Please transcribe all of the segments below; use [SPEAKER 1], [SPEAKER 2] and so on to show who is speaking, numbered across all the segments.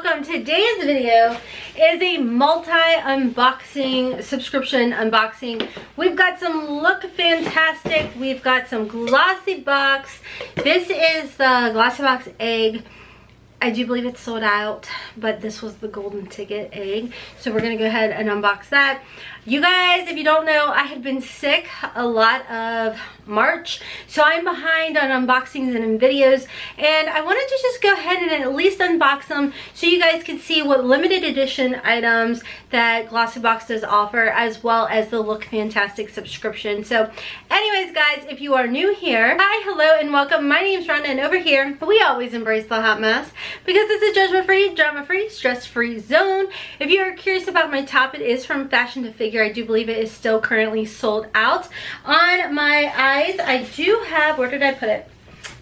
[SPEAKER 1] welcome. Today's video is a multi-unboxing subscription unboxing. We've got some Look Fantastic. We've got some GLOSSYBOX. This is the GLOSSYBOX egg. I do believe it's sold out, but this was the golden ticket egg. So we're gonna go ahead and unbox that. You guys, if you don't know, I had been sick a lot of March, so I'm behind on unboxings and in videos, and I wanted to just go ahead and at least unbox them so you guys can see what limited edition items that GLOSSYBOX does offer, as well as the Look Fantastic subscription. So anyways guys, if you are new here, hi, hello, and welcome. My name's Rhonda, and over here we always embrace the hot mess because it's a judgment-free, drama-free, stress-free zone. If you are curious about my top, it is from Fashion to Figure. I do believe it is still currently sold out. On my eyes, I do have, where did I put it?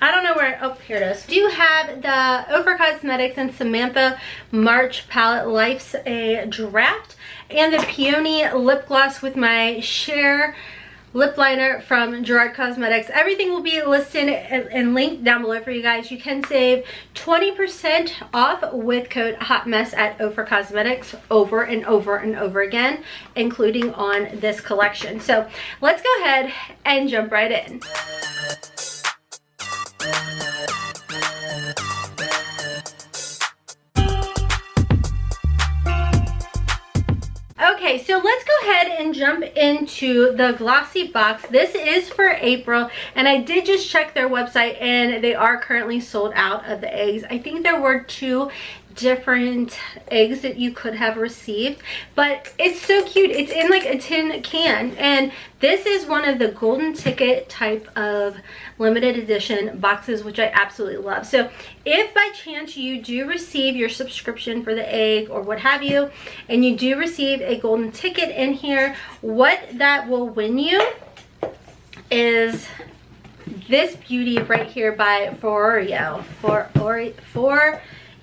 [SPEAKER 1] I don't know where, oh, here it is. I do have the OFRA Cosmetics and Samantha March Palette Life's a draft, and the Peony lip gloss with my Share lip liner from Gerard Cosmetics. Everything will be listed and linked down below for you guys. You can save 20% off with code HOTMESS at OFRA Cosmetics over and over and over again, including on this collection. So let's go ahead and jump right in. Okay, so let's go ahead and jump into the GLOSSYBOX. This is for April, and I did just check their website, and they are currently sold out of the eggs. I think there were 2 different eggs that you could have received, but it's so cute. It's in like a tin can, and this is one of the golden ticket type of limited edition boxes, which I absolutely love. So if by chance you do receive your subscription for the egg or what have you, and you do receive a golden ticket in here, what that will win you is this beauty right here by Foreo.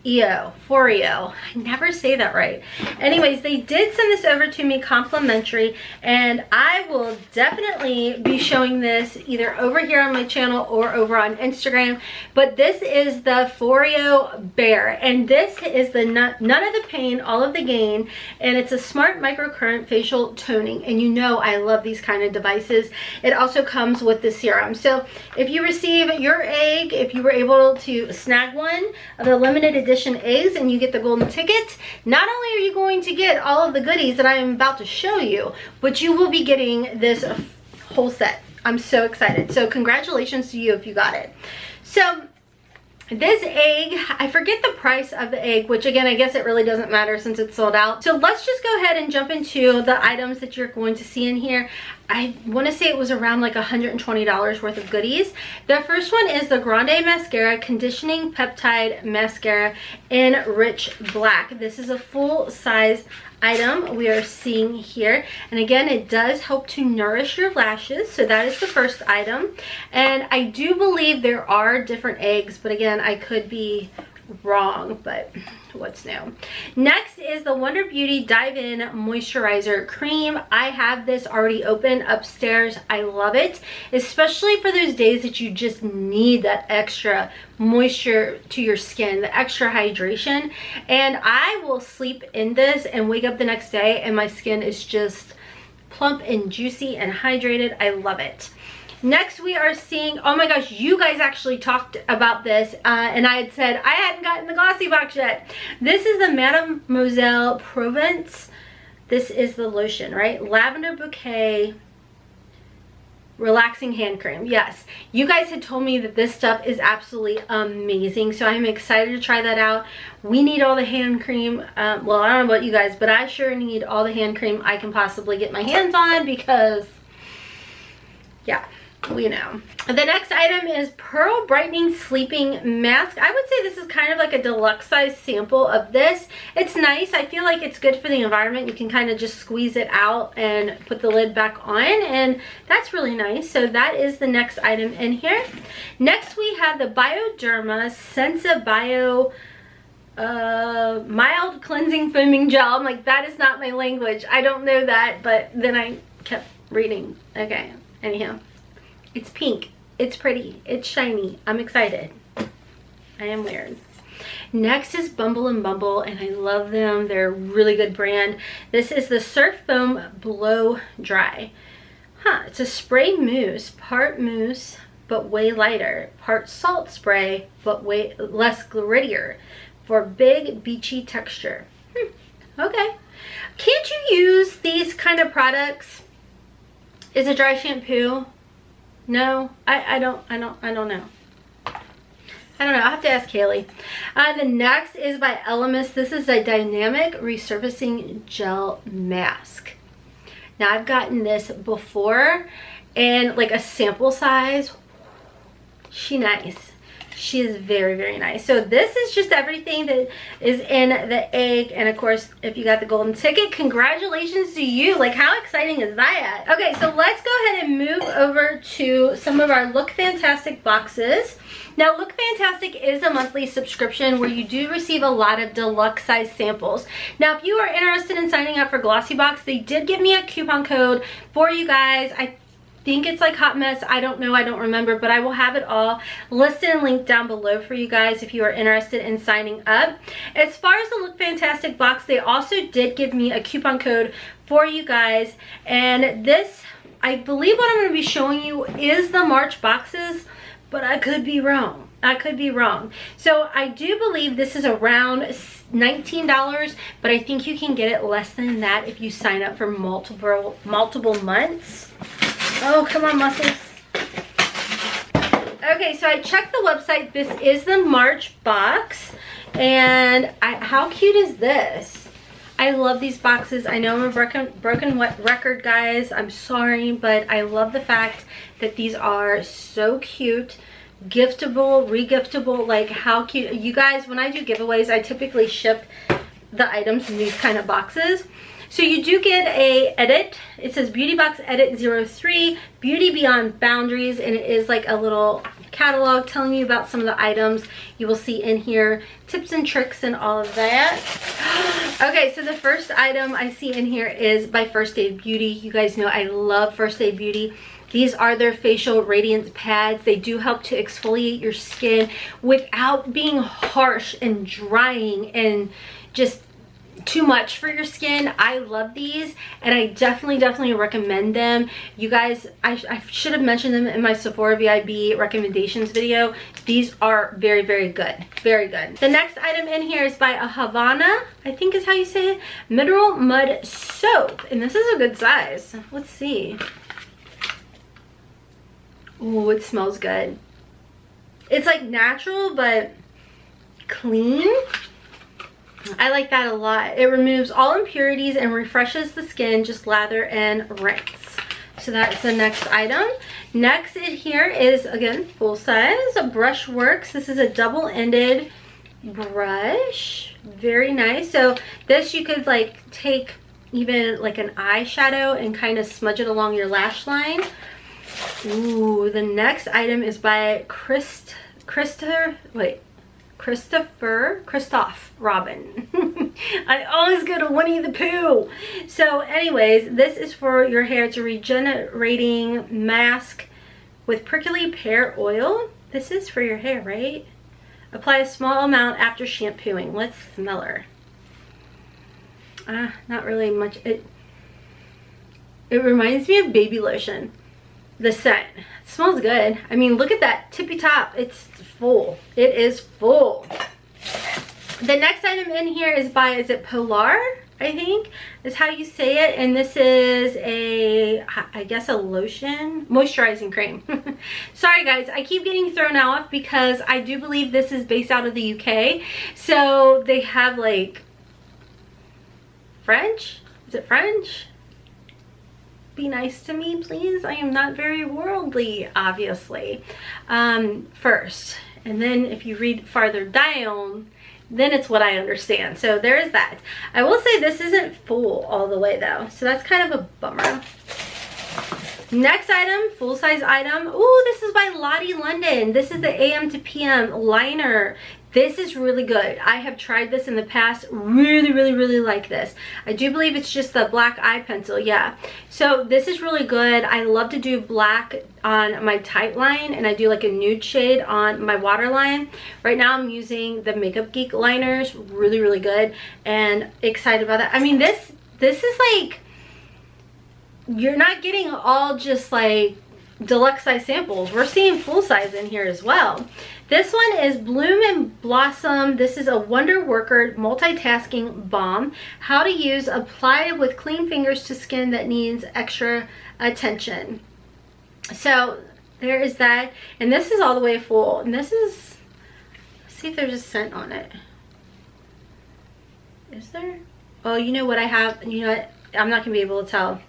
[SPEAKER 1] Foreo. I never say that right. Anyways, they did send this over to me complimentary, and I will definitely be showing this either over here on my channel or over on Instagram. But this is the Foreo Bear, and this is the none of the pain, all of the gain, and it's a smart microcurrent facial toning, and you know I love these kind of devices. It also comes with the serum. So if you receive your egg, if you were able to snag one of the limited edition eggs and you get the golden tickets, not only are you going to get all of the goodies that I am about to show you, but you will be getting this whole set. I'm so excited. So congratulations to you if you got it. So this egg, I forget the price of the egg, which again, I guess it really doesn't matter since it's sold out. So let's just go ahead and jump into the items that you're going to see in here. I want to say it was around like $120 worth of goodies. The first one is the Grande Mascara Conditioning Peptide Mascara in Rich Black. This is a full size item we are seeing here, and again, it does help to nourish your lashes. So that is the first item, and I do believe there are different eggs, but again, I could be wrong, but what's new. Next is the Wonder Beauty Dive In Moisturizer Cream. I have this already open upstairs. I love it, especially for those days that you just need that extra moisture to your skin, the extra hydration, and I will sleep in this and wake up the next day and my skin is just plump and juicy and hydrated. I love it. Next we are seeing, oh my gosh, you guys actually talked about this, and I had said I hadn't gotten the GLOSSYBOX yet. This is the Mademoiselle Provence. This is the lotion, right? Lavender Bouquet Relaxing Hand Cream. Yes, you guys had told me that this stuff is absolutely amazing, so I'm excited to try that out. We need all the hand cream. Well, I don't know about you guys, but I sure need all the hand cream I can possibly get my hands on because, yeah, we know. The next item is Pearl Brightening Sleeping Mask. I would say this is kind of like a deluxe size sample of this. It's nice. I feel like it's good for the environment. You can kind of just squeeze it out and put the lid back on, and that's really nice. So that is the next item in here. Next we have the Bioderma Sensa Bio Mild Cleansing Foaming Gel. I'm like, that is not my language. I don't know that, but then I kept reading. Okay, anyhow. It's pink. It's pretty. It's shiny. I'm excited. I am weird. Next is Bumble and Bumble, and I love them. They're a really good brand. This is the Surf Foam Blow Dry. It's a spray mousse, part mousse but way lighter, part salt spray but way less grittier for big beachy texture. Okay. Can't you use these kind of products as a dry shampoo? No, I don't know. I don't know. I'll have to ask Kaylee. The next is by Elemis. This is a dynamic resurfacing gel mask. Now I've gotten this before and like a sample size. She nice. She is very, very nice. So this is just everything that is in the egg. And of course, if you got the golden ticket, congratulations to you. Like, how exciting is that? Okay, so let's go ahead and move over to some of our Look Fantastic boxes. Now, Look Fantastic is a monthly subscription where you do receive a lot of deluxe size samples. Now, if you are interested in signing up for GLOSSYBOX, they did give me a coupon code for you guys. I think it's like Hotmess. I don't know. I don't remember, but I will have it all listed and linked down below for you guys if you are interested in signing up. As far as the Look Fantastic box, they also did give me a coupon code for you guys. And this, I believe what I'm going to be showing you is the March boxes, but I could be wrong. I could be wrong. So I do believe this is around $19, but I think you can get it less than that if you sign up for multiple months. Oh, come on, muscles. Okay, so I checked the website. This is the March box. And how cute is this? I love these boxes. I know I'm a broken record, guys. I'm sorry, but I love the fact that these are so cute. Giftable, regiftable. Like, how cute. You guys, when I do giveaways, I typically ship the items in these kind of boxes. So you do get a edit. It says Beauty Box Edit 03, Beauty Beyond Boundaries, and it is like a little catalog telling you about some of the items you will see in here, tips and tricks and all of that. Okay, so the first item I see in here is by First Aid Beauty. You guys know I love First Aid Beauty. These are their facial radiance pads. They do help to exfoliate your skin without being harsh and drying and just too much for your skin. I love these and I definitely recommend them. You guys, I should have mentioned them in my Sephora VIB recommendations video. These are very, very good. Very good. The next item in here is by a Havana, I think is how you say it, Mineral Mud Soap. And this is a good size. Let's see. Oh, it smells good. It's like natural but clean. I like that a lot. It removes all impurities and refreshes the skin. Just lather and rinse. So that's the next item. Next in here is, again, full size Brush Works. This is a double-ended brush. Very nice. So this you could like take even like an eyeshadow and kind of smudge it along your lash line. Ooh, the next item is by Christoph Robin. I always go to Winnie the Pooh. So anyways, this is for your hair. It's a regenerating mask with prickly pear oil. This is for your hair, right? Apply a small amount after shampooing. Let's smell her. Not really much. It reminds me of baby lotion. The scent. It smells good. I mean, look at that tippy top. It's full. It is full. The next item in here is by, is it Polar? I think is how you say it. And this is a, I guess, a lotion, moisturizing cream. Sorry guys, I keep getting thrown off because I do believe this is based out of the UK. So they have like French. Is it French? Be nice to me, please. I am not very worldly, obviously. First, and then if you read farther down, then it's what I understand. So there is that. I will say this isn't full all the way though, so that's kind of a bummer. Next item, full-size item. Ooh, this is by Lottie London. This is the AM to PM liner. This is really good. I have tried this in the past. Really like this. I do believe it's just the black eye pencil. Yeah. So this is really good. I love to do black on my tight line, and I do like a nude shade on my waterline. Right now I'm using the Makeup Geek liners. Really good, and excited about that. I mean, this is like, you're not getting all just like deluxe size samples. We're seeing full size in here as well. This one is Bloom and Blossom. This is a Wonder Worker multitasking balm. How to use: apply with clean fingers to skin that needs extra attention. So there is that, and this is all the way full. And this is, let's see if there's a scent on it. Is there? Oh, you know what I have? You know what? I'm not gonna be able to tell,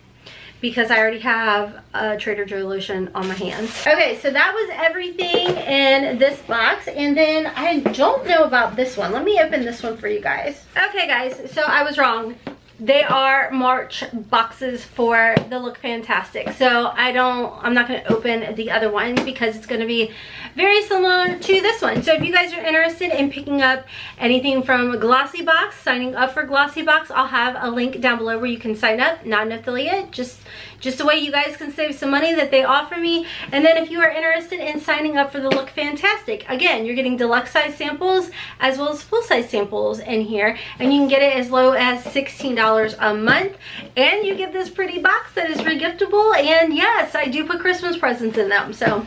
[SPEAKER 1] because I already have a Trader Joe lotion on my hands. Okay, so that was everything in this box. And then I don't know about this one. Let me open this one for you guys. Okay guys, so I was wrong. They are March boxes for the Look Fantastic. So I'm not gonna open the other one because it's gonna be very similar to this one. So if you guys are interested in picking up anything from GLOSSYBOX, signing up for GLOSSYBOX, I'll have a link down below where you can sign up. Not an affiliate, just a way you guys can save some money that they offer me. And then if you are interested in signing up for the Look Fantastic, again, you're getting deluxe size samples as well as full size samples in here, and you can get it as low as $16 a month, and you get this pretty box that is regiftable. And yes, I do put Christmas presents in them, so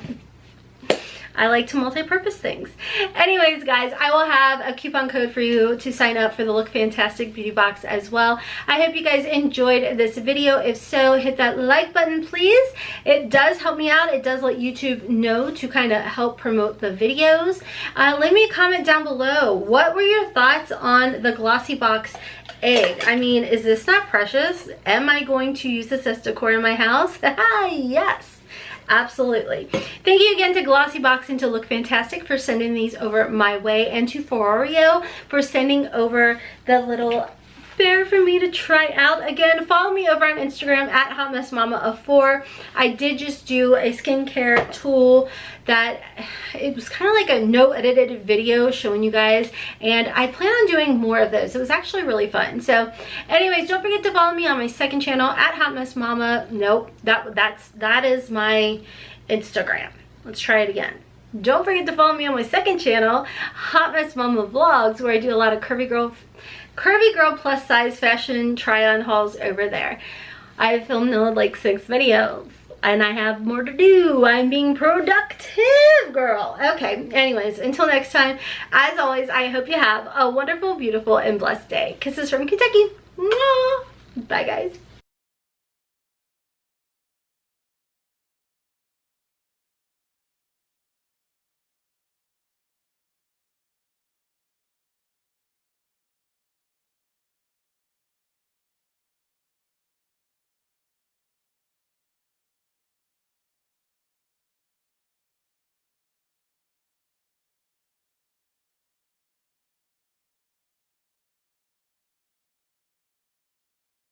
[SPEAKER 1] I like to multi-purpose things. Anyways, guys, I will have a coupon code for you to sign up for the Look Fantastic Beauty Box as well. I hope you guys enjoyed this video. If so, hit that like button, please. It does help me out. It does let YouTube know to kind of help promote the videos. Leave me a comment down below. What were your thoughts on the GLOSSYBOX egg? I mean, is this not precious? Am I going to use this as decor in my house? Yes. Absolutely. Thank you again to GLOSSYBOX and to Look Fantastic for sending these over my way, and to Ferrario for sending over the little bear for me to try out. Again, follow me over on Instagram at HotmessMomma4. I did just do a skincare tool that it was kind of like a no edited video showing you guys, and I plan on doing more of those. It was actually really fun. So anyways, don't forget to follow me on my second channel at HotmessMomma. Nope, that is my Instagram. Let's try it again. Don't forget to follow me on my second channel, HotmessMomma Vlogs, where I do a lot of curvy girl plus size fashion try on hauls over there. I've filmed like 6 videos, and I have more to do. I'm being productive, girl. Okay, anyways, until next time, as always, I hope you have a wonderful, beautiful, and blessed day. Kisses from Kentucky. Mwah! Bye, guys.